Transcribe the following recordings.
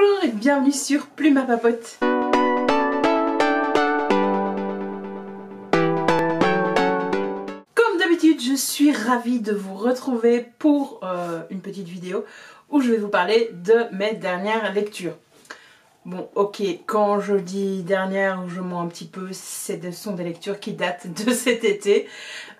Bonjour et bienvenue sur Plume à Papote. Comme d'habitude, je suis ravie de vous retrouver pour une petite vidéo où je vais vous parler de mes dernières lectures. Bon, ok, quand je dis dernière, je mens un petit peu, ce sont des lectures qui datent de cet été.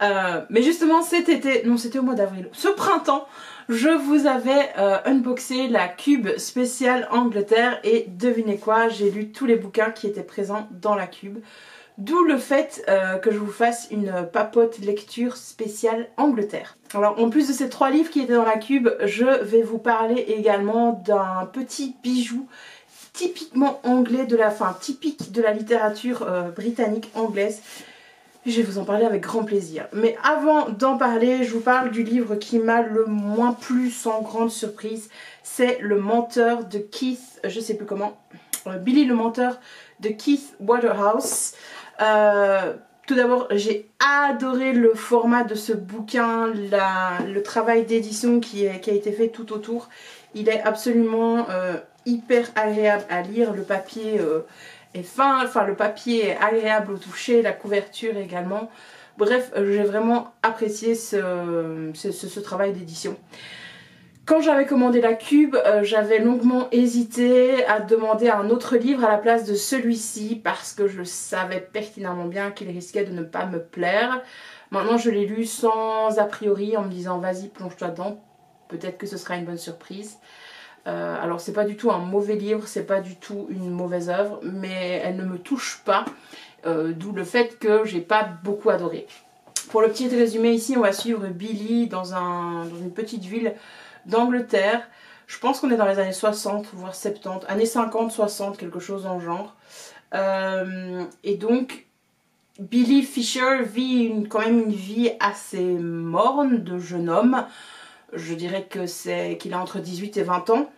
Mais justement, cet été, non, c'était au mois d'avril, ce printemps, je vous avais unboxé la Cube spéciale Angleterre et devinez quoi, j'ai lu tous les bouquins qui étaient présents dans la Cube. D'où le fait que je vous fasse une papote lecture spéciale Angleterre. Alors en plus de ces 3 livres qui étaient dans la Cube, je vais vous parler également d'un petit bijou typiquement anglais, typique de la littérature britannique anglaise. Je vais vous en parler avec grand plaisir. Mais avant d'en parler, je vous parle du livre qui m'a le moins plu sans grande surprise. C'est Le Menteur de Keith, je sais plus comment, Billy le Menteur de Keith Waterhouse. Tout d'abord, j'ai adoré le format de ce bouquin, le travail d'édition qui a été fait tout autour. Il est absolument hyper agréable à lire, le papier est fin, le papier est agréable au toucher, la couverture également. Bref, j'ai vraiment apprécié ce travail d'édition. Quand j'avais commandé la Cube, j'avais longuement hésité à demander un autre livre à la place de celui-ci parce que je savais pertinemment bien qu'il risquait de ne pas me plaire. Maintenant, je l'ai lu sans a priori en me disant vas-y, plonge-toi dedans, peut-être que ce sera une bonne surprise. Alors c'est pas du tout un mauvais livre, c'est pas du tout une mauvaise œuvre, mais elle ne me touche pas, d'où le fait que j'ai pas beaucoup adoré. Pour le petit résumé ici, on va suivre Billy dans une petite ville d'Angleterre. Je pense qu'on est dans les années 60 voire 70, années 50, 60, quelque chose en genre. Et donc Billy Fisher vit quand même une vie assez morne de jeune homme. Je dirais qu'il a entre 18 et 20 ans.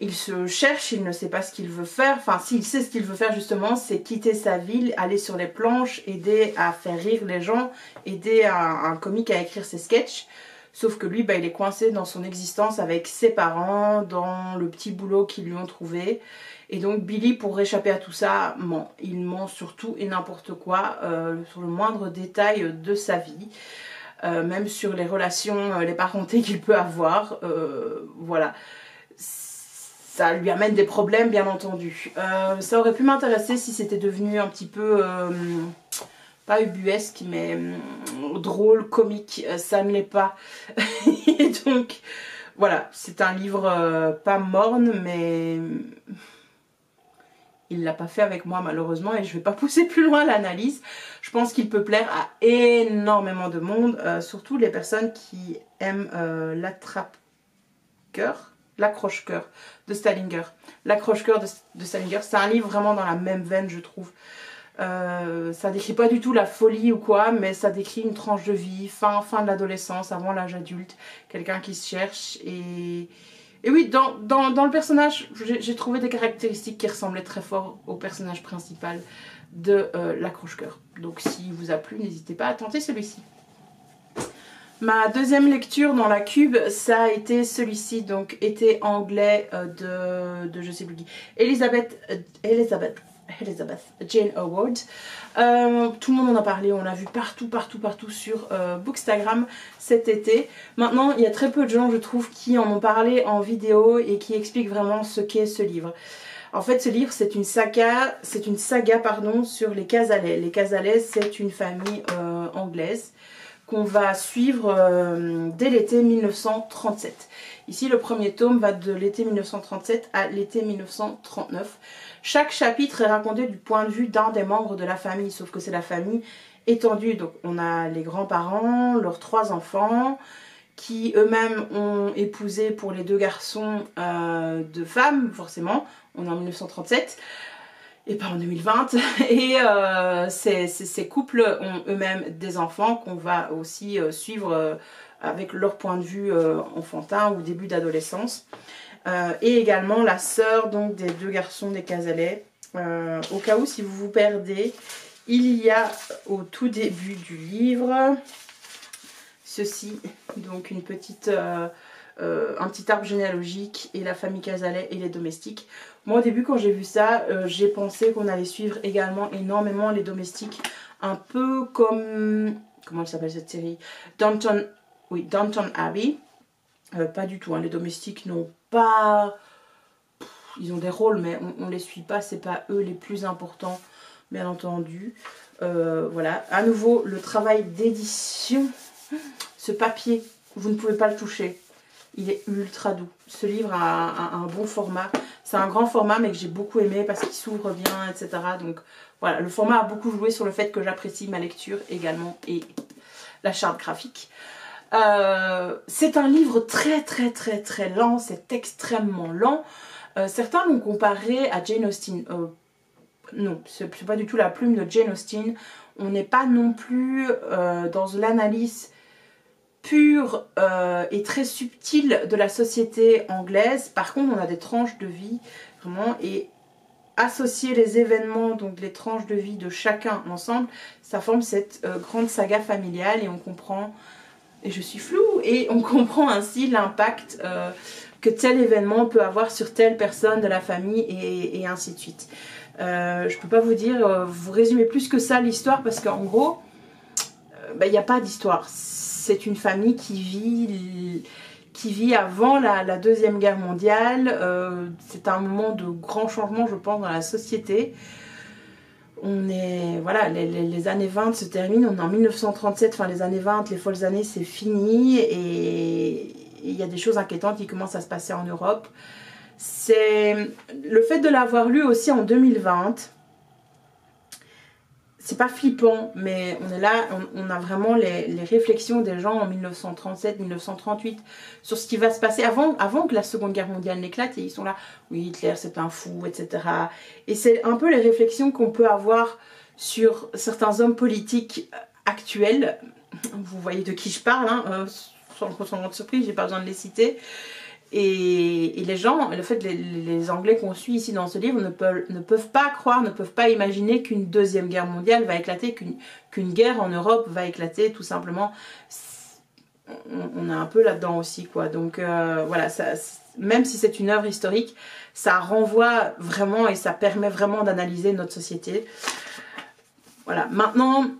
Il se cherche, il ne sait pas ce qu'il veut faire. Enfin, s'il sait ce qu'il veut faire justement, c'est quitter sa ville, aller sur les planches, aider à faire rire les gens, aider un comique à écrire ses sketchs. Sauf que lui, il est coincé dans son existence avec ses parents, dans le petit boulot qu'ils lui ont trouvé. Et donc Billy, pour échapper à tout ça, ment. Il ment sur tout et n'importe quoi, sur le moindre détail de sa vie. Même sur les relations, les parentés qu'il peut avoir, voilà. Ça lui amène des problèmes bien entendu. Ça aurait pu m'intéresser si c'était devenu un petit peu, pas ubuesque, mais drôle, comique, ça ne l'est pas. Et donc, voilà, c'est un livre pas morne, mais il l'a pas fait avec moi malheureusement et je vais pas pousser plus loin l'analyse. Je pense qu'il peut plaire à énormément de monde, surtout les personnes qui aiment l'accroche-cœur de Salinger. L'accroche-cœur de Salinger, c'est un livre vraiment dans la même veine je trouve. Ça décrit pas du tout la folie ou quoi, mais ça décrit une tranche de vie, fin de l'adolescence, avant l'âge adulte, quelqu'un qui se cherche et oui, dans le personnage, j'ai trouvé des caractéristiques qui ressemblaient très fort au personnage principal de l'accroche-cœur. Donc s'il vous a plu, n'hésitez pas à tenter celui-ci. Ma deuxième lecture dans la Cube, ça a été celui-ci, donc Été anglais de je sais plus qui, Elizabeth Jane Howard. Tout le monde en a parlé, on l'a vu partout sur Bookstagram cet été. Maintenant, il y a très peu de gens, je trouve, qui en ont parlé en vidéo et qui expliquent vraiment ce qu'est ce livre. En fait, ce livre, c'est une saga sur les Cazalet. Les Cazalet, c'est une famille anglaise qu'on va suivre dès l'été 1937. Ici, le premier tome va de l'été 1937 à l'été 1939. Chaque chapitre est raconté du point de vue d'un des membres de la famille, sauf que c'est la famille étendue. Donc on a les grands-parents, leurs 3 enfants, qui eux-mêmes ont épousé pour les 2 garçons 2 femmes, forcément. On est en 1937. Et pas en 2020, et ces couples ont eux-mêmes des enfants qu'on va aussi suivre avec leur point de vue enfantin ou début d'adolescence. Et également la sœur donc des 2 garçons des Cazalet. Au cas où si vous vous perdez, il y a au tout début du livre ceci, donc une petite un petit arbre généalogique et la famille Cazalet et les domestiques. Moi au début quand j'ai vu ça, j'ai pensé qu'on allait suivre également énormément les domestiques, un peu comme... Comment elle s'appelle cette série? Downton Abbey. Pas du tout, hein. Les domestiques n'ont pas... Ils ont des rôles mais on les suit pas, c'est pas eux les plus importants bien entendu. Voilà, à nouveau le travail d'édition, ce papier, vous ne pouvez pas le toucher. Il est ultra doux. Ce livre a un bon format. C'est un grand format mais que j'ai beaucoup aimé parce qu'il s'ouvre bien, etc. Donc voilà, le format a beaucoup joué sur le fait que j'apprécie ma lecture également et la charte graphique. C'est un livre très lent, c'est extrêmement lent. Certains l'ont comparé à Jane Austen. Non, c'est pas du tout la plume de Jane Austen. On n'est pas non plus dans l'analyse pure et très subtile de la société anglaise. Par contre, on a des tranches de vie, vraiment, et associer les événements, donc les tranches de vie de chacun ensemble, ça forme cette grande saga familiale et on comprend, et je suis floue, et on comprend ainsi l'impact que tel événement peut avoir sur telle personne de la famille et ainsi de suite. Je peux pas vous dire, vous résumer plus que ça l'histoire parce qu'en gros, il n'y a pas d'histoire. C'est une famille qui vit avant la Deuxième Guerre mondiale. C'est un moment de grand changement, je pense, dans la société. On est, voilà, les années 20 se terminent, on est en 1937, enfin les années 20, les folles années, c'est fini. Et il y a des choses inquiétantes qui commencent à se passer en Europe. C'est le fait de l'avoir lu aussi en 2020. C'est pas flippant, mais on est là, on a vraiment les réflexions des gens en 1937, 1938 sur ce qui va se passer avant que la Seconde Guerre mondiale n'éclate. Et ils sont là, oui, Hitler c'est un fou, etc. Et c'est un peu les réflexions qu'on peut avoir sur certains hommes politiques actuels. Vous voyez de qui je parle, hein, sans grande surprise, j'ai pas besoin de les citer. Et les gens, le fait les Anglais qu'on suit ici dans ce livre ne peuvent pas croire, ne peuvent pas imaginer qu'une deuxième guerre mondiale va éclater, qu'une guerre en Europe va éclater, tout simplement. On est un peu là-dedans aussi, quoi. Donc voilà, ça, même si c'est une œuvre historique, ça renvoie vraiment et ça permet vraiment d'analyser notre société. Voilà, maintenant...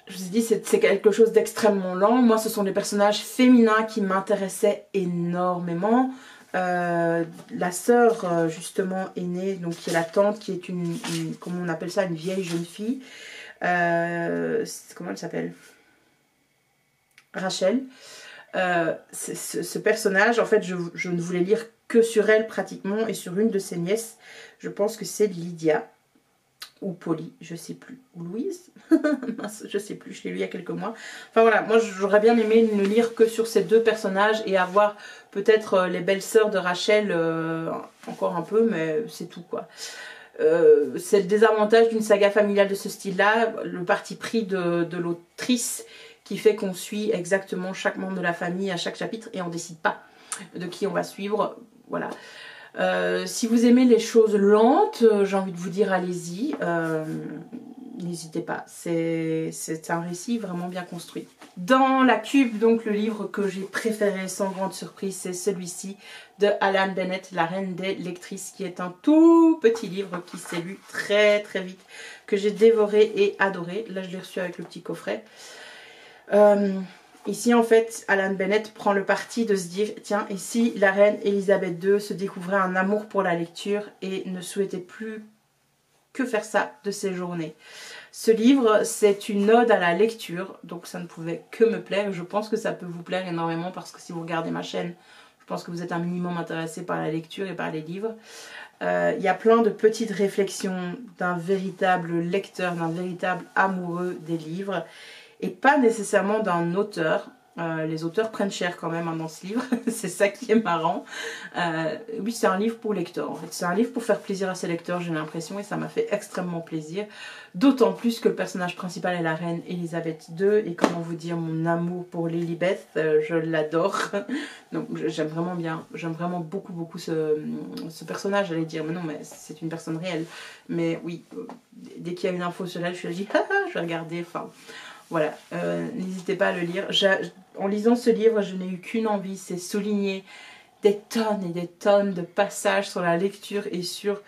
Je vous ai dit, c'est quelque chose d'extrêmement lent. Moi, ce sont des personnages féminins qui m'intéressaient énormément. La sœur, justement, aînée, donc qui est la tante, qui est comment on appelle ça, une vieille jeune fille. Comment elle s'appelle? Rachel. Ce personnage, en fait, je ne voulais lire que sur elle pratiquement et sur une de ses nièces. Je pense que c'est Lydia. Ou Polly, je sais plus, ou Louise, je sais plus, je l'ai lu il y a quelques mois. Enfin voilà, moi j'aurais bien aimé ne lire que sur ces deux personnages et avoir peut-être les belles sœurs de Rachel encore un peu, mais c'est tout quoi. C'est le désavantage d'une saga familiale de ce style-là, le parti pris de l'autrice qui fait qu'on suit exactement chaque membre de la famille à chaque chapitre et on décide pas de qui on va suivre, voilà. Si vous aimez les choses lentes, j'ai envie de vous dire allez-y, n'hésitez pas, c'est un récit vraiment bien construit. Dans la cube, donc le livre que j'ai préféré sans grande surprise, c'est celui-ci de Alan Bennett, La Reine des lectrices, qui est un tout petit livre qui s'est lu très vite, que j'ai dévoré et adoré. Là je l'ai reçu avec le petit coffret. Ici, en fait, Alan Bennett prend le parti de se dire, tiens, et si la reine Elisabeth II se découvrait un amour pour la lecture et ne souhaitait plus que faire ça de ses journées. Ce livre, c'est une ode à la lecture, donc ça ne pouvait que me plaire. Je pense que ça peut vous plaire énormément parce que si vous regardez ma chaîne, je pense que vous êtes un minimum intéressé par la lecture et par les livres. Il y a plein de petites réflexions d'un véritable lecteur, d'un véritable amoureux des livres. Et pas nécessairement d'un auteur. Les auteurs prennent cher quand même hein, dans ce livre. C'est ça qui est marrant. Oui, c'est un livre pour lecteurs en fait. C'est un livre pour faire plaisir à ses lecteurs, j'ai l'impression. Et ça m'a fait extrêmement plaisir. D'autant plus que le personnage principal est la reine Elisabeth II. Et comment vous dire mon amour pour Lilibet, je l'adore. Donc j'aime vraiment bien. J'aime vraiment beaucoup ce personnage. J'allais dire, mais non, mais c'est une personne réelle. Mais oui, dès qu'il y a une info sur elle, je me dis, je vais regarder. Enfin... Voilà, n'hésitez pas à le lire. En lisant ce livre, je n'ai eu qu'une envie, c'est souligner des tonnes et des tonnes de passages sur la lecture et sur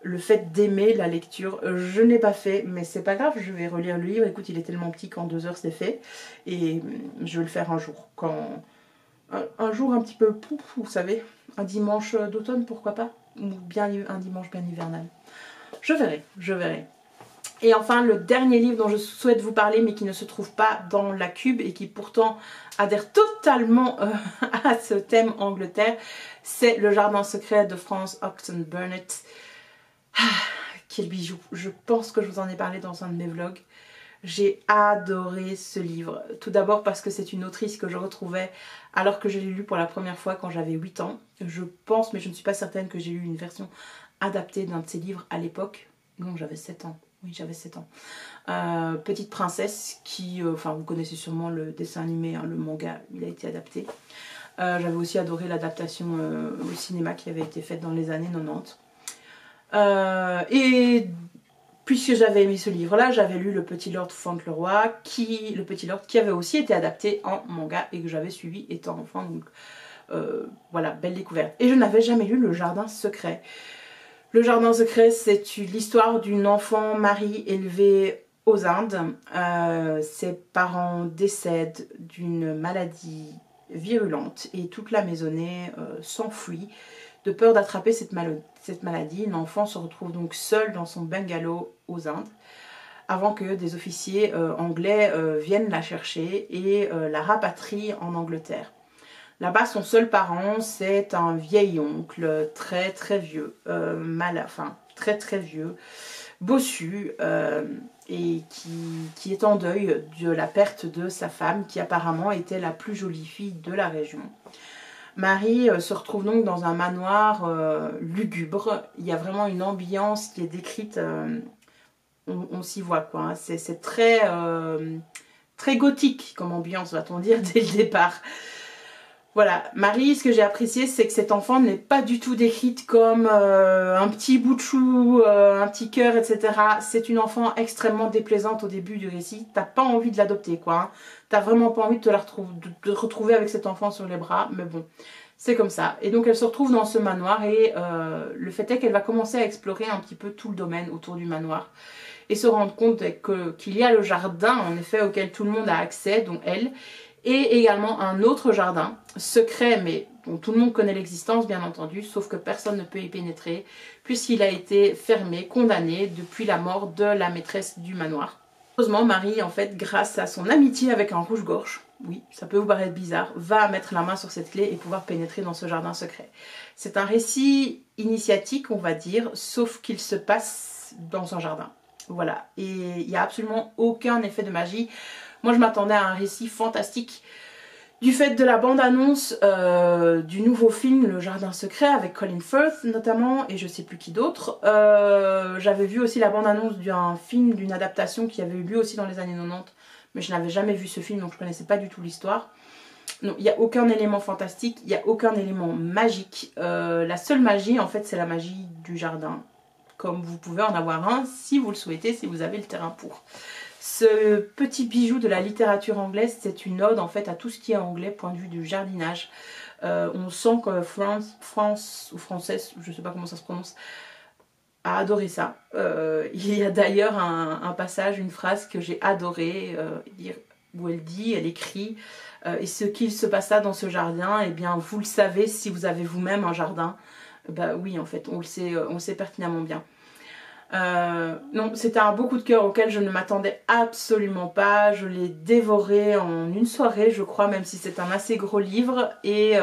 le fait d'aimer la lecture. Je n'ai pas fait, mais c'est pas grave, je vais relire le livre. Écoute, il est tellement petit qu'en 2 heures c'est fait. Et je vais le faire un jour. Un jour un petit peu pouf, vous savez, un dimanche d'automne, pourquoi pas. Ou bien un dimanche bien hivernal. Je verrai, je verrai. Et enfin, le dernier livre dont je souhaite vous parler, mais qui ne se trouve pas dans la cube et qui pourtant adhère totalement à ce thème Angleterre, c'est Le Jardin secret de Frances Octon Burnett. Ah, quel bijou! Je pense que je vous en ai parlé dans un de mes vlogs. J'ai adoré ce livre. Tout d'abord parce que c'est une autrice que je retrouvais alors que je l'ai lu pour la première fois quand j'avais 8 ans. Je pense, mais je ne suis pas certaine, que j'ai lu une version adaptée d'un de ses livres à l'époque. Non, j'avais 7 ans. Oui, j'avais 7 ans. Petite princesse qui... Enfin, vous connaissez sûrement le dessin animé, hein, le manga, il a été adapté. J'avais aussi adoré l'adaptation au cinéma qui avait été faite dans les années 90. Et puisque j'avais aimé ce livre-là, j'avais lu Le Petit Lord Fauntleroy, qui avait aussi été adapté en manga et que j'avais suivi étant enfant. Donc voilà, belle découverte. Et je n'avais jamais lu Le Jardin secret. Le Jardin secret, c'est l'histoire d'une enfant Marie élevée aux Indes. Ses parents décèdent d'une maladie virulente et toute la maisonnée s'enfuit de peur d'attraper cette maladie. L'enfant se retrouve donc seul dans son bungalow aux Indes avant que des officiers anglais viennent la chercher et la rapatrient en Angleterre. Là-bas, son seul parent, c'est un vieil oncle très très vieux, très vieux, bossu, et qui est en deuil de la perte de sa femme, qui apparemment était la plus jolie fille de la région. Marie se retrouve donc dans un manoir lugubre. Il y a vraiment une ambiance qui est décrite, on s'y voit quoi, hein. C'est très, très gothique comme ambiance, va-t-on dire, dès le départ. Voilà, Marie, ce que j'ai apprécié, c'est que cet enfant n'est pas du tout décrite comme un petit bout de chou, un petit cœur, etc. C'est une enfant extrêmement déplaisante au début du récit. T'as pas envie de l'adopter, quoi, hein. T'as vraiment pas envie de te retrouver avec cet enfant sur les bras, mais bon, c'est comme ça. Et donc elle se retrouve dans ce manoir et le fait est qu'elle va commencer à explorer un petit peu tout le domaine autour du manoir et se rendre compte qu'il y a le jardin, en effet, auquel tout le monde a accès, dont elle, et également un autre jardin secret, mais dont tout le monde connaît l'existence bien entendu, sauf que personne ne peut y pénétrer puisqu'il a été fermé, condamné depuis la mort de la maîtresse du manoir. Heureusement, Marie, en fait, grâce à son amitié avec un rouge-gorge, oui, ça peut vous paraître bizarre, va mettre la main sur cette clé et pouvoir pénétrer dans ce jardin secret. C'est un récit initiatique, on va dire, sauf qu'il se passe dans un jardin. Voilà, et il n'y a absolument aucun effet de magie. Moi, je m'attendais à un récit fantastique du fait de la bande-annonce du nouveau film Le Jardin secret avec Colin Firth notamment et je sais plus qui d'autre. J'avais vu aussi la bande-annonce d'un film, d'une adaptation qui avait eu lieu aussi dans les années 90, mais je n'avais jamais vu ce film donc je connaissais pas du tout l'histoire. Non, il n'y a aucun élément fantastique, il n'y a aucun élément magique. La seule magie en fait c'est la magie du jardin, comme vous pouvez en avoir un si vous le souhaitez, si vous avez le terrain pour. Ce petit bijou de la littérature anglaise, c'est une ode en fait à tout ce qui est anglais, point de vue du jardinage. On sent que France ou française, je ne sais pas comment ça se prononce, a adoré ça. Il y a d'ailleurs un passage, une phrase que j'ai adorée, où elle écrit et ce qu'il se passa dans ce jardin, eh bien vous le savez si vous avez vous-même un jardin. Bah oui, en fait, on le sait pertinemment bien. Non, c'était un beau coup de cœur auquel je ne m'attendais absolument pas. Je l'ai dévoré en une soirée, je crois, même si c'est un assez gros livre et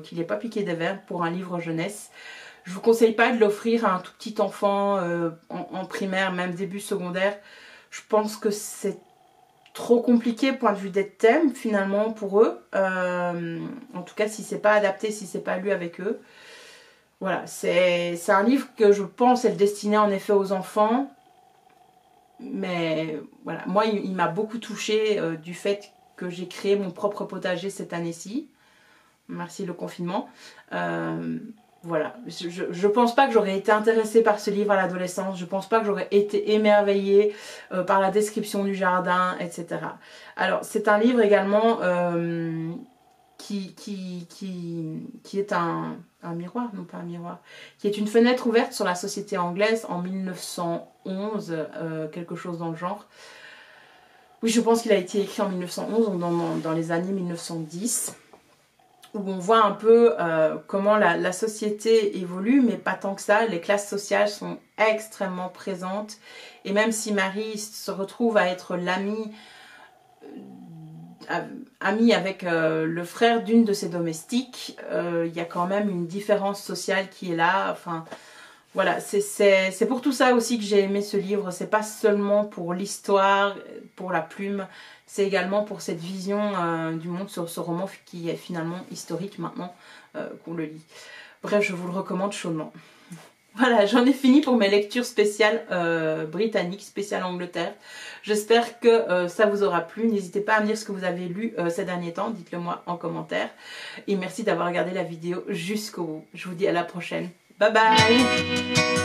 qu'il n'est pas piqué des verres pour un livre jeunesse. Je vous conseille pas de l'offrir à un tout petit enfant en primaire, même début secondaire. Je pense que c'est trop compliqué point de vue des thèmes finalement pour eux. En tout cas, si c'est pas adapté, si c'est pas lu avec eux. Voilà, c'est un livre que je pense est destiné en effet aux enfants. Mais voilà, moi il m'a beaucoup touchée du fait que j'ai créé mon propre potager cette année-ci. Merci le confinement. voilà, je pense pas que j'aurais été intéressée par ce livre à l'adolescence, je pense pas que j'aurais été émerveillée par la description du jardin, etc. Alors c'est un livre également qui est un miroir, non pas un miroir, qui est une fenêtre ouverte sur la société anglaise en 1911, quelque chose dans le genre. Oui, je pense qu'il a été écrit en 1911, donc dans les années 1910. Où on voit un peu comment la société évolue, mais pas tant que ça. Les classes sociales sont extrêmement présentes. Et même si Marie se retrouve à être l'amie avec le frère d'une de ses domestiques, il y a quand même une différence sociale qui est là. Enfin, voilà, c'est pour tout ça aussi que j'ai aimé ce livre. C'est pas seulement pour l'histoire, pour la plume, c'est également pour cette vision du monde sur ce roman qui est finalement historique maintenant qu'on le lit. Bref, je vous le recommande chaudement. Voilà, j'en ai fini pour mes lectures spéciales britanniques, spéciales Angleterre. J'espère que ça vous aura plu. N'hésitez pas à me dire ce que vous avez lu ces derniers temps. Dites-le moi en commentaire. Et merci d'avoir regardé la vidéo jusqu'au bout. Je vous dis à la prochaine. Bye bye!